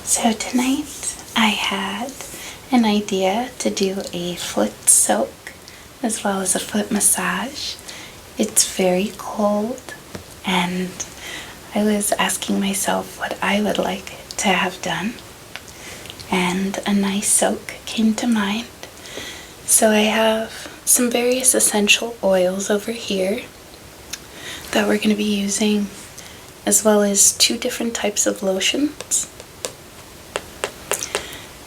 So tonight I had an idea to do a foot soak as well as a foot massage. It's very cold and I was asking myself what I would like to have done, and a nice soak came to mind. So I have some various essential oils over here that we're going to be using, as well as 2 different types of lotions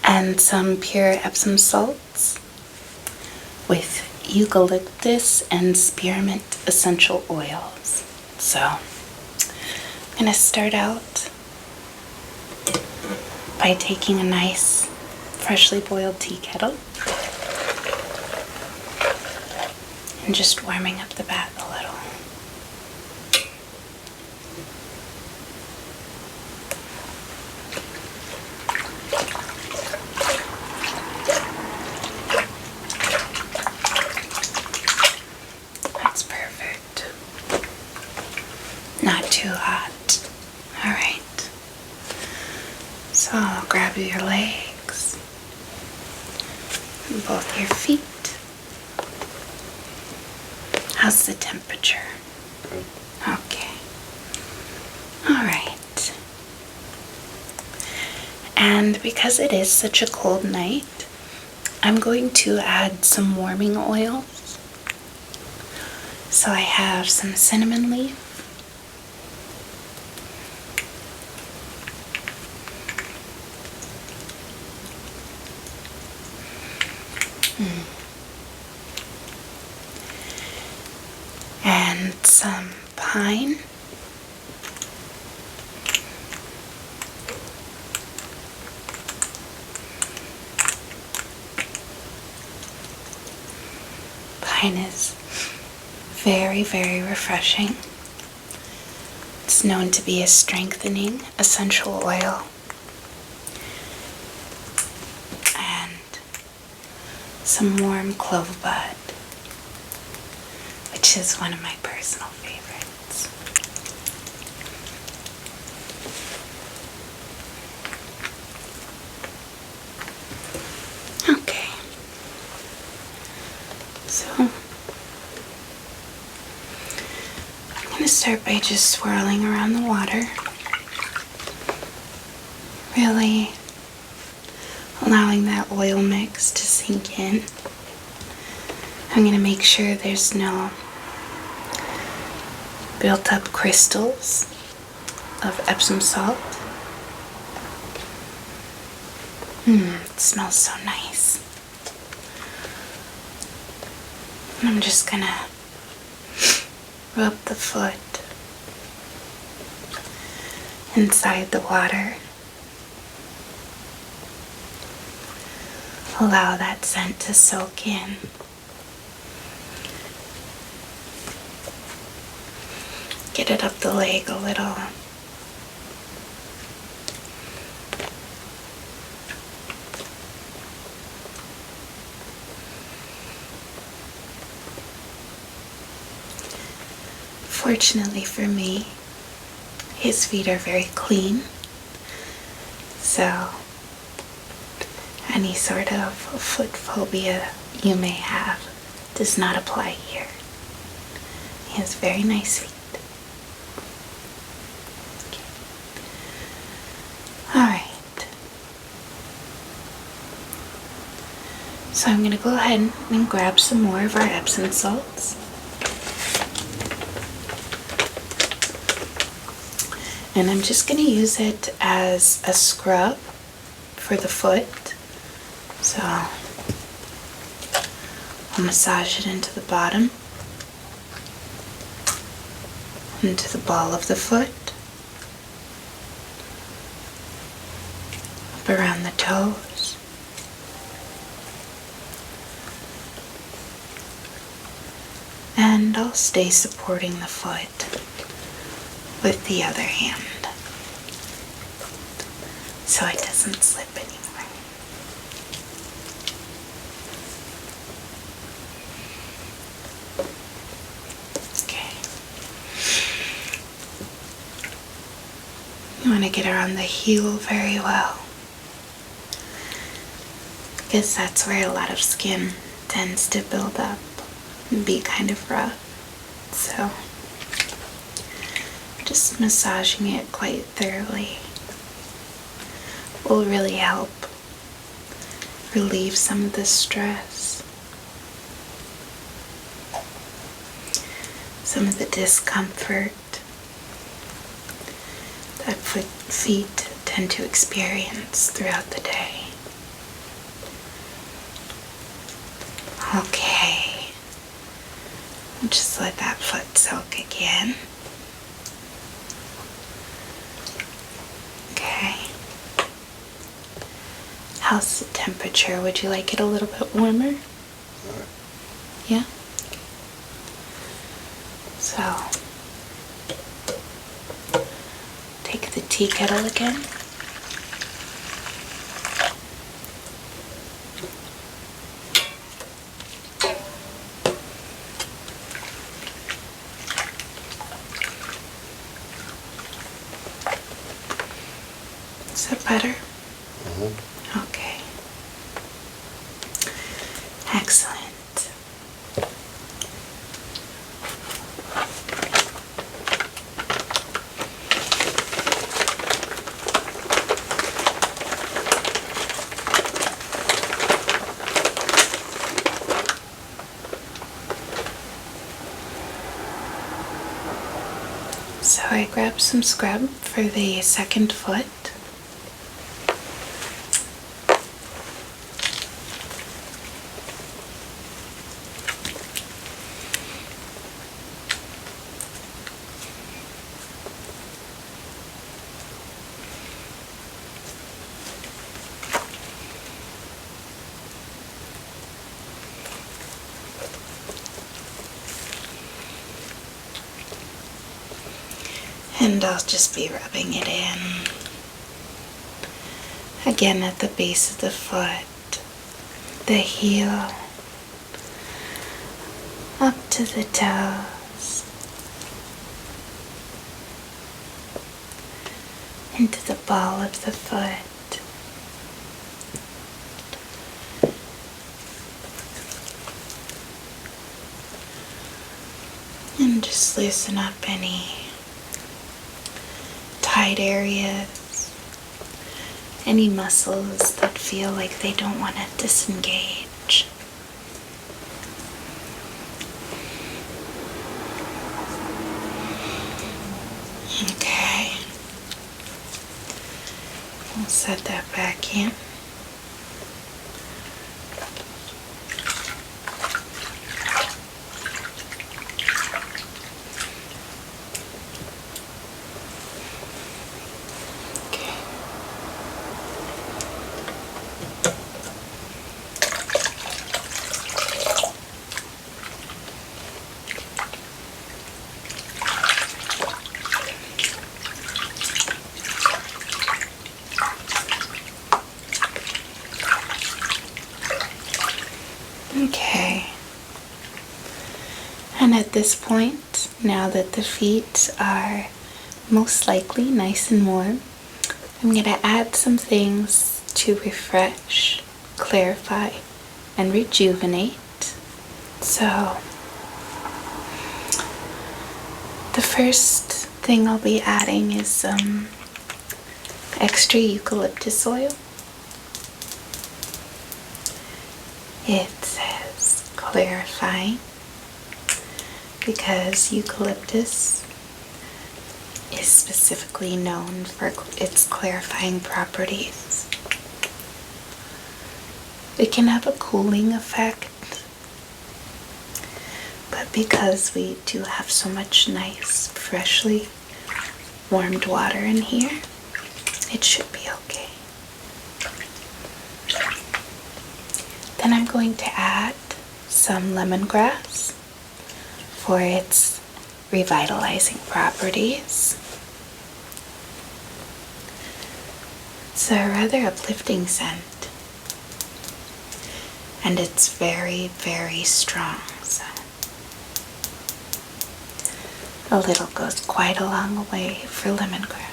and some pure Epsom salts with eucalyptus and spearmint essential oils. So I'm going to start out by taking a nice freshly boiled tea kettle and just warming up the bath a little. That's perfect. Not too hot. Alright. So I'll grab your legs and both your feet. How's the temperature? Okay. Alright. And because it is such a cold night, I'm going to add some warming oils. So I have some cinnamon leaf, and some pine, pine is very, very refreshing. It's known to be a strengthening essential oil. And some warm clove bud, which is one of my personal favorites. Okay. So I'm going to start by just swirling around the water, really allowing that oil mix to sink in. I'm going to make sure there's no built up crystals of Epsom salt. It smells so nice. And I'm just going to rub the foot inside the water. Allow that scent to soak in. Get it up the leg a little. Fortunately for me, his feet are very clean, so any sort of foot phobia you may have does not apply here. He has very nice feet. Alright. So I'm going to go ahead and grab some more of our Epsom salts. And I'm just going to use it as a scrub for the foot. So I'll massage it into the bottom, into the ball of the foot, up around the toes, and I'll stay supporting the foot with the other hand so it doesn't slip anymore. Okay. You want to get around the heel very well. because that's where a lot of skin tends to build up and be kind of rough. So just massaging it quite thoroughly will really help relieve some of the stress, some of the discomfort that feet tend to experience throughout the day. Okay, just let that foot soak again. Okay. How's the temperature? Would you like it a little bit warmer? Yeah? So, take the tea kettle again. Is that better? Okay. Excellent. So I grabbed some scrub for the second foot. And I'll just be rubbing it in. Again at the base of the foot, the heel, up to the toes, into the ball of the foot. And just loosen up any tight areas, any muscles that feel like they don't want to disengage. Okay, we'll set that back in. Okay, and at this point, now that the feet are most likely nice and warm, I'm going to add some things to refresh, clarify, and rejuvenate. So, the first thing I'll be adding is some extra eucalyptus oil. It says clarifying because eucalyptus is specifically known for its clarifying properties. It can have a cooling effect, but because we do have so much nice, freshly warmed water in here, it should be okay. Then I'm going to add some lemongrass for its revitalizing properties. It's a rather uplifting scent, and it's very, very strong, so a little goes quite a long way for lemongrass.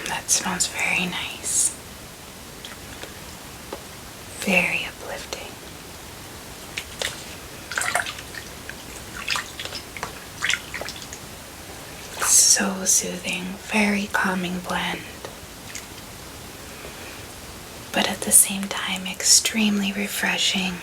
That smells very nice. Very uplifting. So soothing, very calming blend. But at the same time, extremely refreshing.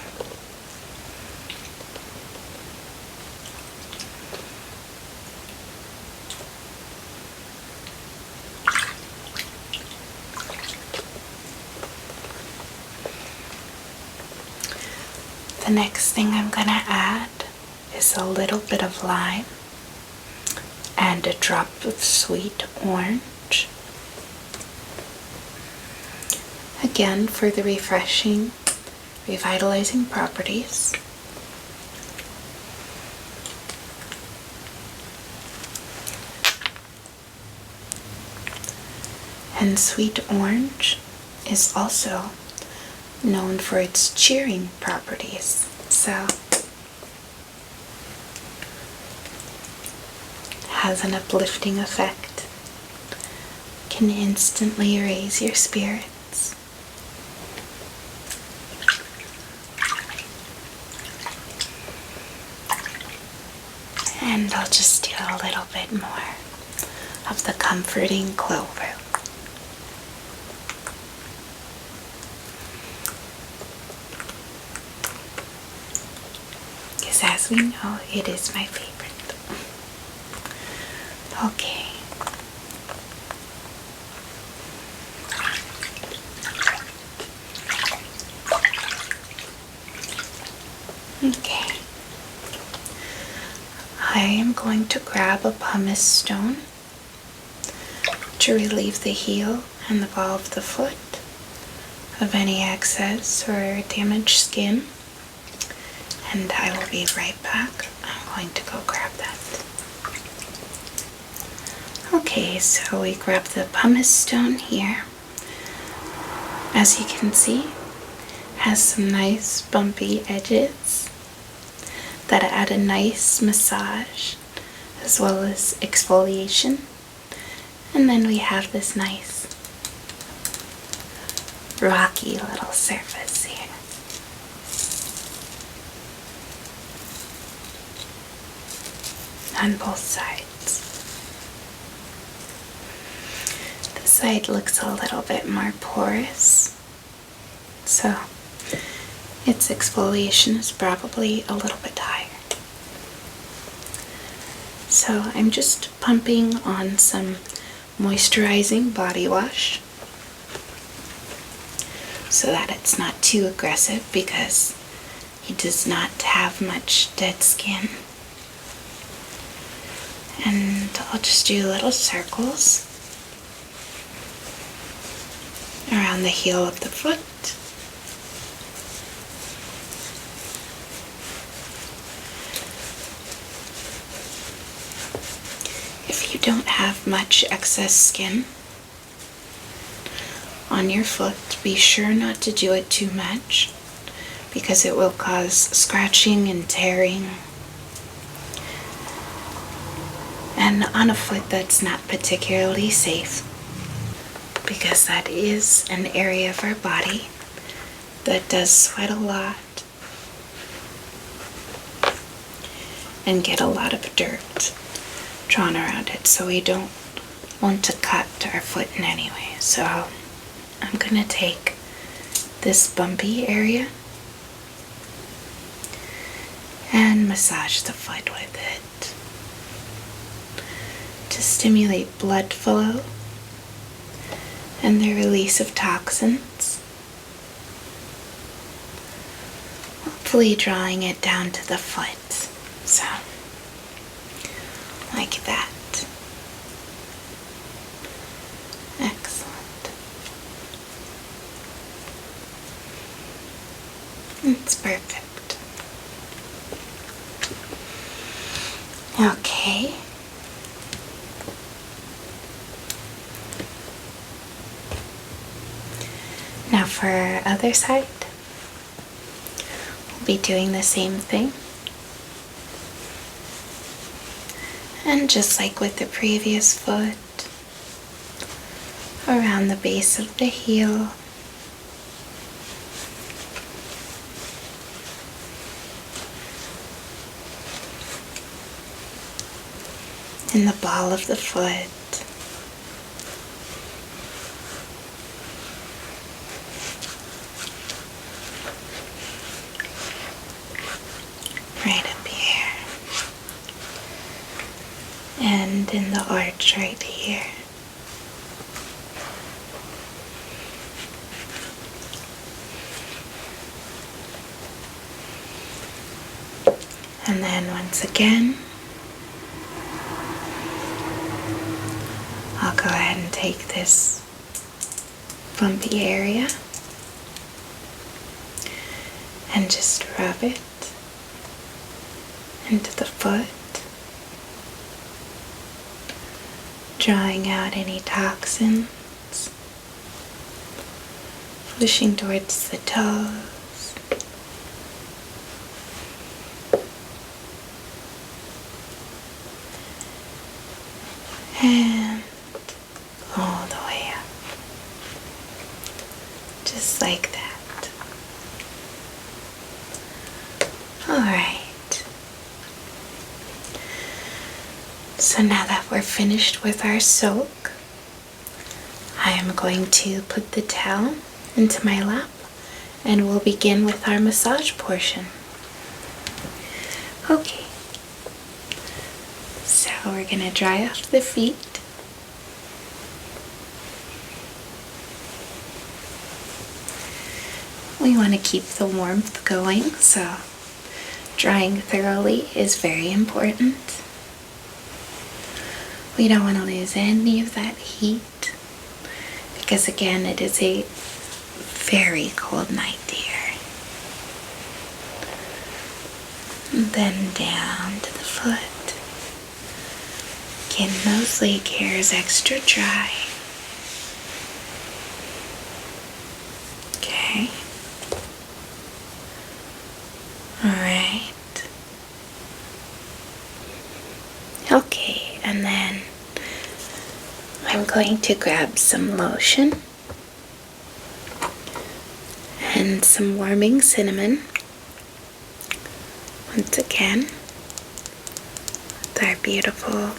The next thing I'm going to add is a little bit of lime and a drop of sweet orange. Again, for the refreshing, revitalizing properties. And sweet orange is also known for its cheering properties, so has an uplifting effect, can instantly raise your spirits. And I'll just do a little bit more of the comforting clover. As we know, it is my favorite. Okay. Okay. I am going to grab a pumice stone to relieve the heel and the ball of the foot of any excess or damaged skin. And I will be right back. I'm going to go grab that. Okay, so we grab the pumice stone here. As you can see, has some nice bumpy edges that add a nice massage as well as exfoliation. And then we have this nice rocky little surface here. On both sides. This side looks a little bit more porous, so its exfoliation is probably a little bit higher. So I'm just pumping on some moisturizing body wash so that it's not too aggressive, because he does not have much dead skin. And I'll just do little circles around the heel of the foot. If you don't have much excess skin on your foot, be sure not to do it too much, because it will cause scratching and tearing. And on a foot that's not particularly safe, because that is an area of our body that does sweat a lot and get a lot of dirt drawn around it, so we don't want to cut our foot in any way. So I'm going to take this bumpy area and massage the foot with it to stimulate blood flow and the release of toxins, hopefully drawing it down to the foot. So, like that. Excellent. It's perfect. Okay. Now for our other side, we'll be doing the same thing. And just like with the previous foot, around the base of the heel. In the ball of the foot. Right up here. And in the arch right here. And then once again, I'll go ahead and take this bumpy area and just rub it into the foot, drawing out any toxins, pushing towards the toes. And all the way up. Just like that. Alright. So now that we're finished with our soak, I am going to put the towel into my lap and we'll begin with our massage portion. Okay. So we're going to dry off the feet. We want to keep the warmth going, so drying thoroughly is very important. We don't want to lose any of that heat because again it is a very cold night here. And then down to the foot. Getting those leg hairs extra dry. Okay. Alright. Okay, and then I'm going to grab some lotion and some warming cinnamon. Once again, with our beautiful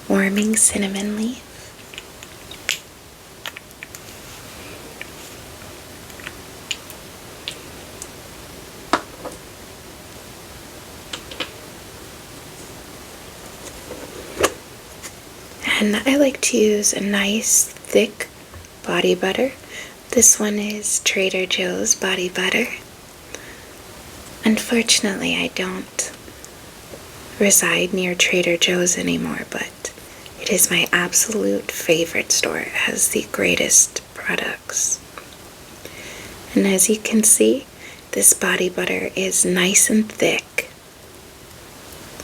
warming cinnamon leaf. And I like to use a nice thick body butter. This one is Trader Joe's body butter. Unfortunately, I don't reside near Trader Joe's anymore, but it is my absolute favorite store. It has the greatest products. And as you can see, this body butter is nice and thick.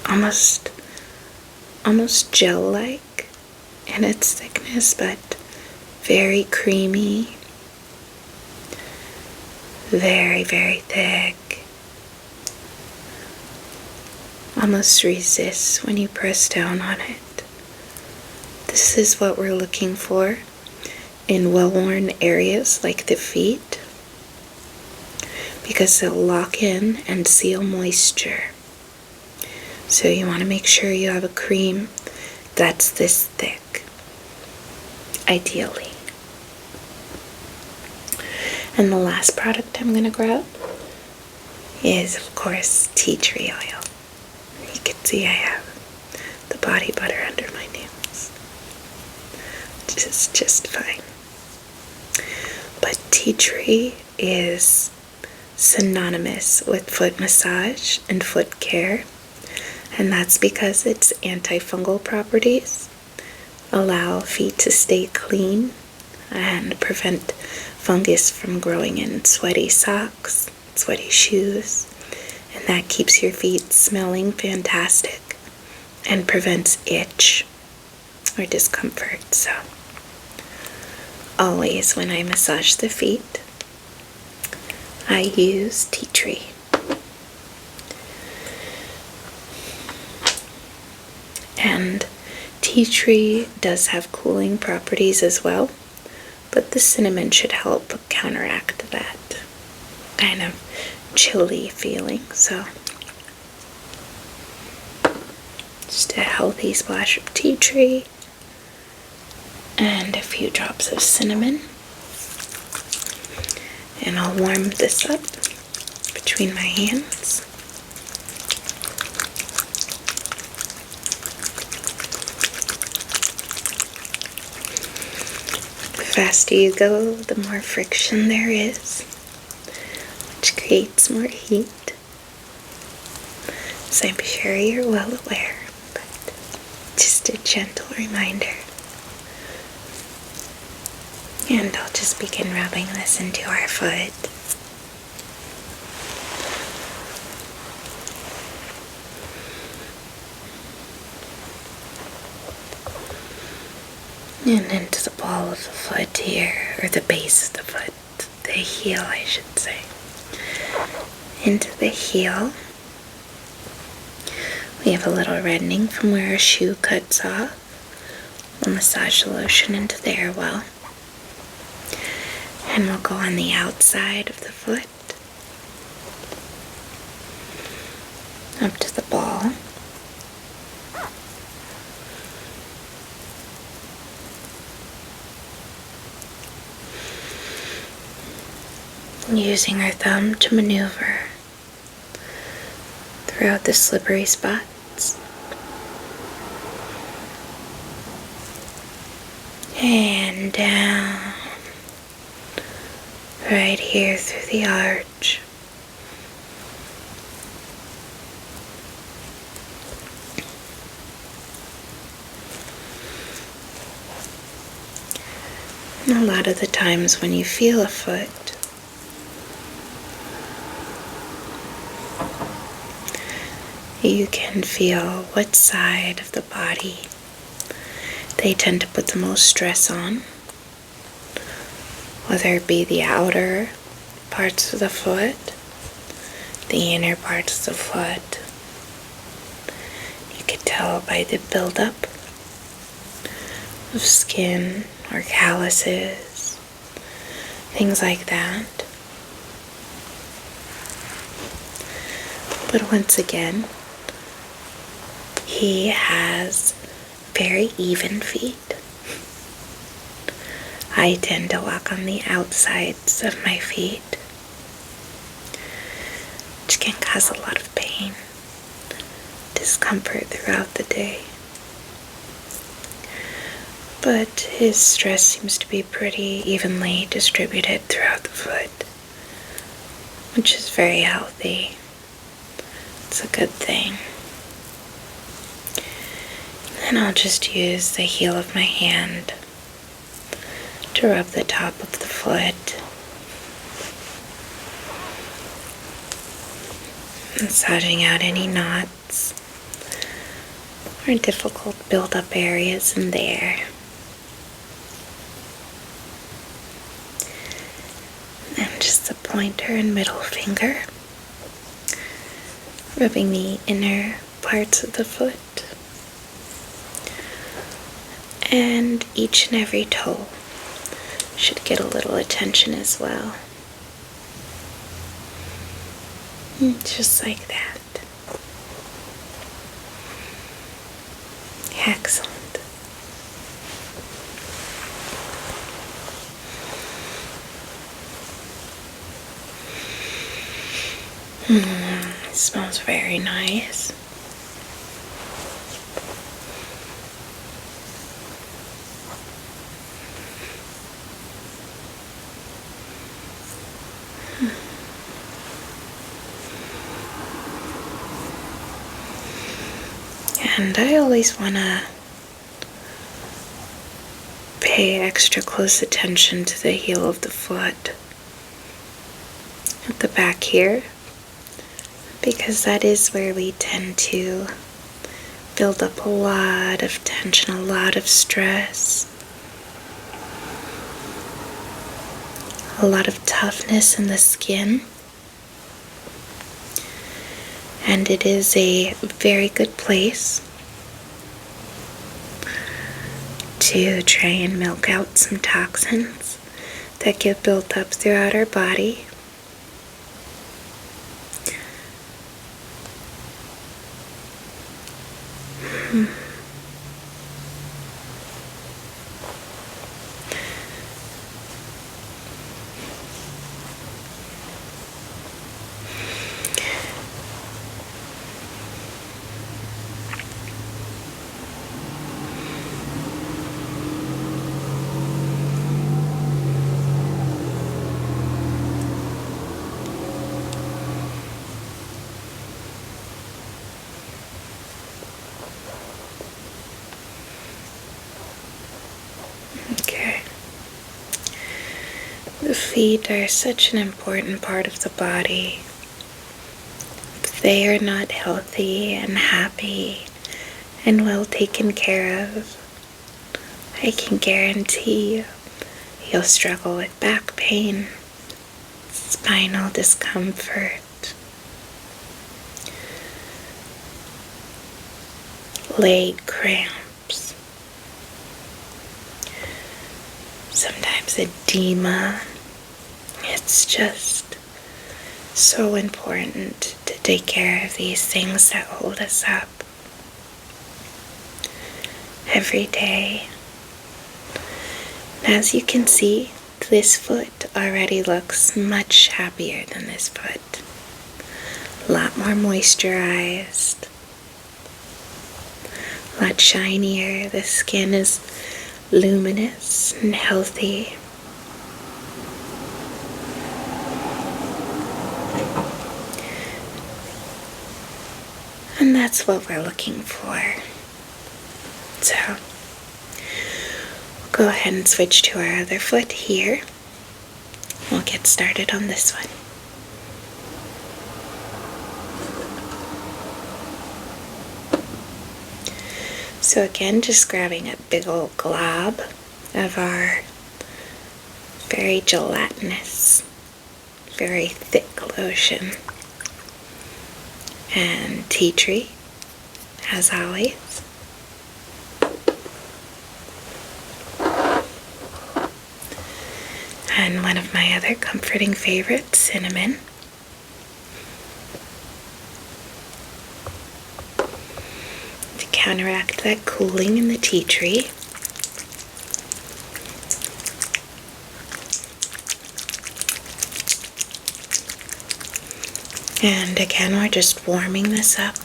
Almost gel-like in its thickness, but very creamy. Very, very thick. Almost resists when you press down on it. This is what we're looking for in well-worn areas like the feet, because they'll lock in and seal moisture. So you want to make sure you have a cream that's this thick, ideally. And the last product I'm going to grab is, of course, tea tree oil. You can see I have the body butter under my nails, which is just fine. But tea tree is synonymous with foot massage and foot care, and that's because its antifungal properties allow feet to stay clean and prevent fungus from growing in sweaty socks, sweaty shoes, and that keeps your feet smelling fantastic and prevents itch or discomfort. So always when I massage the feet, I use tea tree. And tea tree does have cooling properties as well, but the cinnamon should help counteract that kind of chilly feeling. So just a healthy splash of tea tree and a few drops of cinnamon. And I'll warm this up between my hands. The faster you go, the more friction there is, which creates more heat. So I'm sure you're well aware, but just a gentle reminder. And I'll just begin rubbing this into our foot. And into the ball of the foot here, or the base of the foot, the heel I should say. Into the heel. We have a little reddening from where our shoe cuts off. We'll massage the lotion into there well. And we'll go on the outside of the foot, up to the ball. Using our thumb to maneuver throughout the slippery spots. And down. Right here through the arch. And a lot of the times when you feel a foot, you can feel what side of the body they tend to put the most stress on, whether it be the outer parts of the foot, the inner parts of the foot. You can tell by the buildup of skin or calluses, things like that. But once again, he has very even feet. I tend to walk on the outsides of my feet, which can cause a lot of pain, discomfort throughout the day. But his stress seems to be pretty evenly distributed throughout the foot, which is very healthy. It's a good thing. And I'll just use the heel of my hand to rub the top of the foot, massaging out any knots or difficult build-up areas in there. And just the pointer and middle finger, rubbing the inner parts of the foot and each and every toe should get a little attention as well. Just like that. Excellent. It smells very nice. And I always want to pay extra close attention to the heel of the foot at the back here, because that is where we tend to build up a lot of tension, a lot of stress, a lot of toughness in the skin. And it is a very good place to try and milk out some toxins that get built up throughout our body. Okay. The feet are such an important part of the body. If they are not healthy and happy and well taken care of, I can guarantee you you'll struggle with back pain, spinal discomfort, leg cramps, sometimes edema. It's just so important to take care of these things that hold us up every day. And as you can see, this foot already looks much happier than this foot. A lot more moisturized, a lot shinier. The skin is luminous and healthy. And that's what we're looking for. So, we'll go ahead and switch to our other foot here. We'll get started on this one. So again, just grabbing a big old glob of our very gelatinous, very thick lotion. And tea tree, as always. And one of my other comforting favorites, cinnamon. To counteract that cooling in the tea tree. And again, we're just warming this up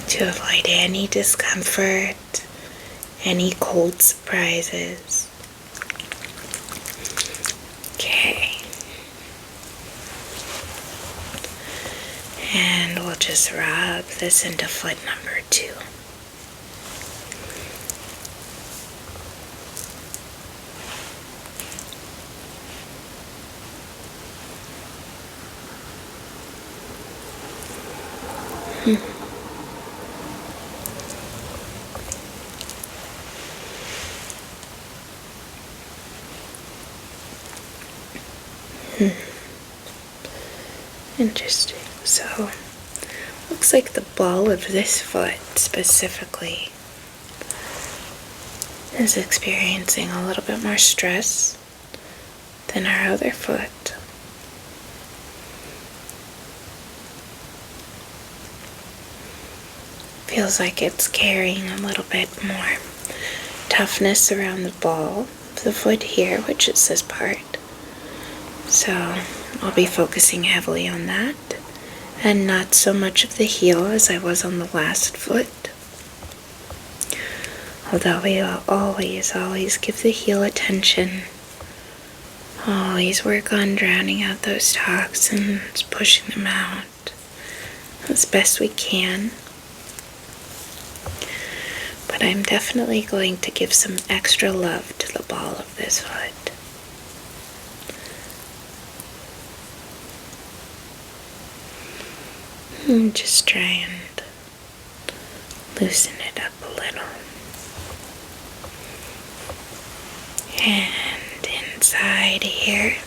to avoid any discomfort, any cold surprises. Okay. And we'll just rub this into foot number 2. Interesting. So, looks like the ball of this foot specifically is experiencing a little bit more stress than our other foot. Feels like it's carrying a little bit more toughness around the ball of the foot here, which is this part. So I'll be focusing heavily on that and not so much of the heel as I was on the last foot. Although we will always give the heel attention. Always work on drowning out those toxins, pushing them out as best we can. But I'm definitely going to give some extra love to the ball of this foot. And just try and loosen it up a little. And inside here.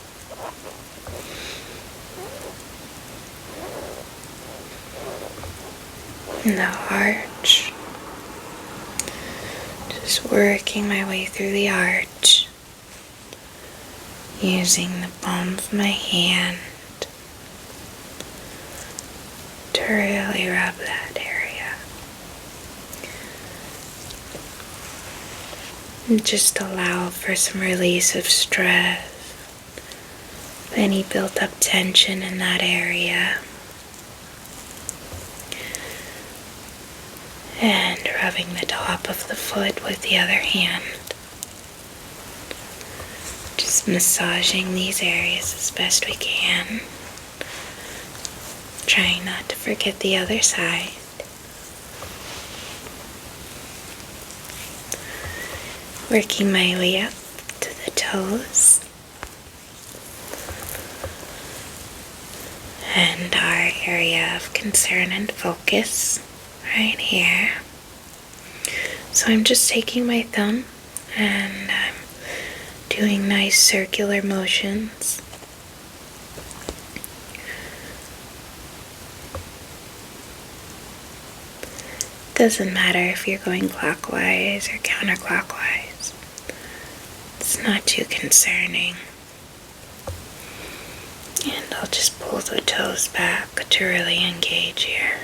In the arch. Just working my way through the arch, using the palm of my hand to really rub that area. And just allow for some release of stress, any built up tension in that area. And rubbing the top of the foot with the other hand. Just massaging these areas as best we can. Trying not to forget the other side. Working my way up to the toes. And our area of concern and focus right here. So I'm just taking my thumb and I'm doing nice circular motions. Doesn't matter if you're going clockwise or counterclockwise. It's not too concerning. And I'll just pull the toes back to really engage here.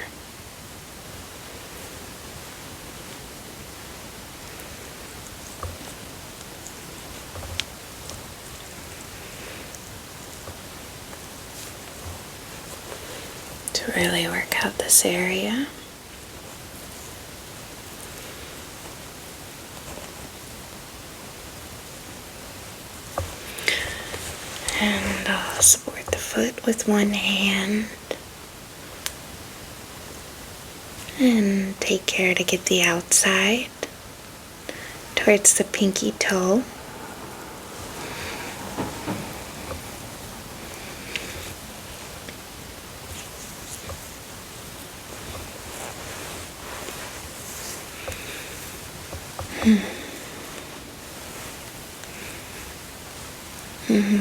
To really work out this area. And I'll support the foot with one hand and take care to get the outside towards the pinky toe.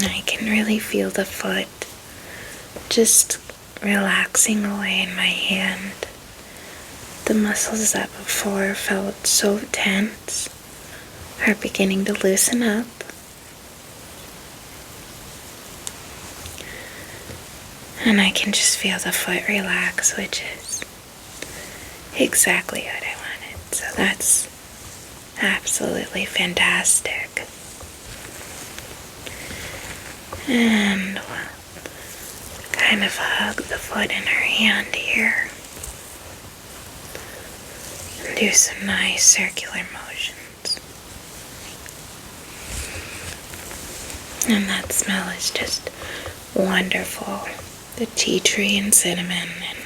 I can really feel the foot just relaxing away in my hand. The muscles that before felt so tense are beginning to loosen up. And I can just feel the foot relax, which is exactly what I wanted. So that's absolutely fantastic. And we'll kind of hug the foot in her hand here. And do some nice circular motions. And that smell is just wonderful. The tea tree and cinnamon and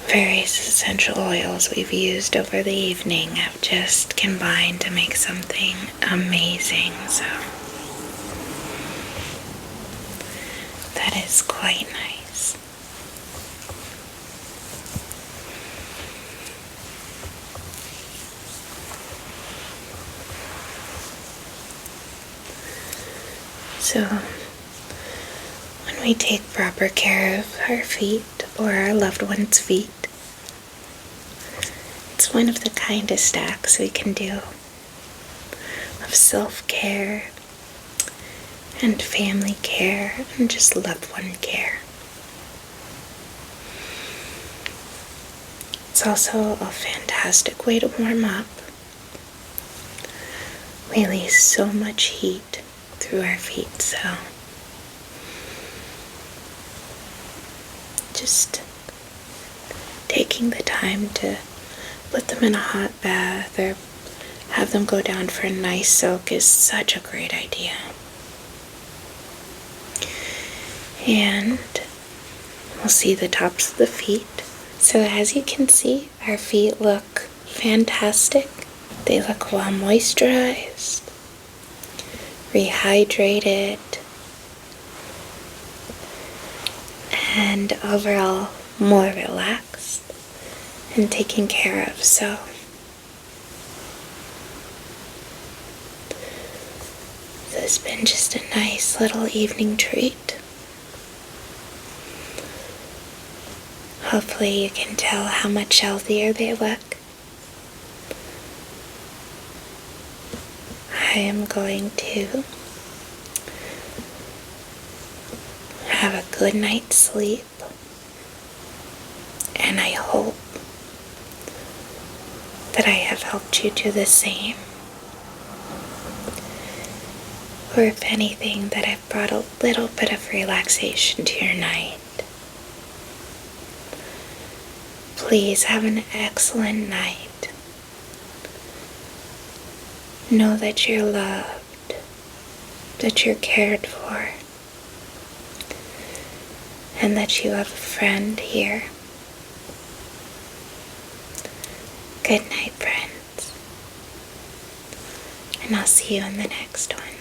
various essential oils we've used over the evening have just combined to make something amazing. So that is quite nice. So when we take proper care of our feet or our loved ones' feet, it's one of the kindest acts we can do of self-care and family care and just loved one care. It's also a fantastic way to warm up. We release so much heat through our feet, so just taking the time to put them in a hot bath or have them go down for a nice soak is such a great idea. And we'll see the tops of the feet. So as you can see, our feet look fantastic. They look well moisturized, rehydrated, and overall more relaxed and taken care of. So this has been just a nice little evening treat. Hopefully you can tell how much healthier they look. I am going to have a good night's sleep, and I hope that I have helped you do the same. Or if anything, that I've brought a little bit of relaxation to your night. Please have an excellent night. Know that you're loved, that you're cared for, and that you have a friend here. Good night, friends. And I'll see you in the next one.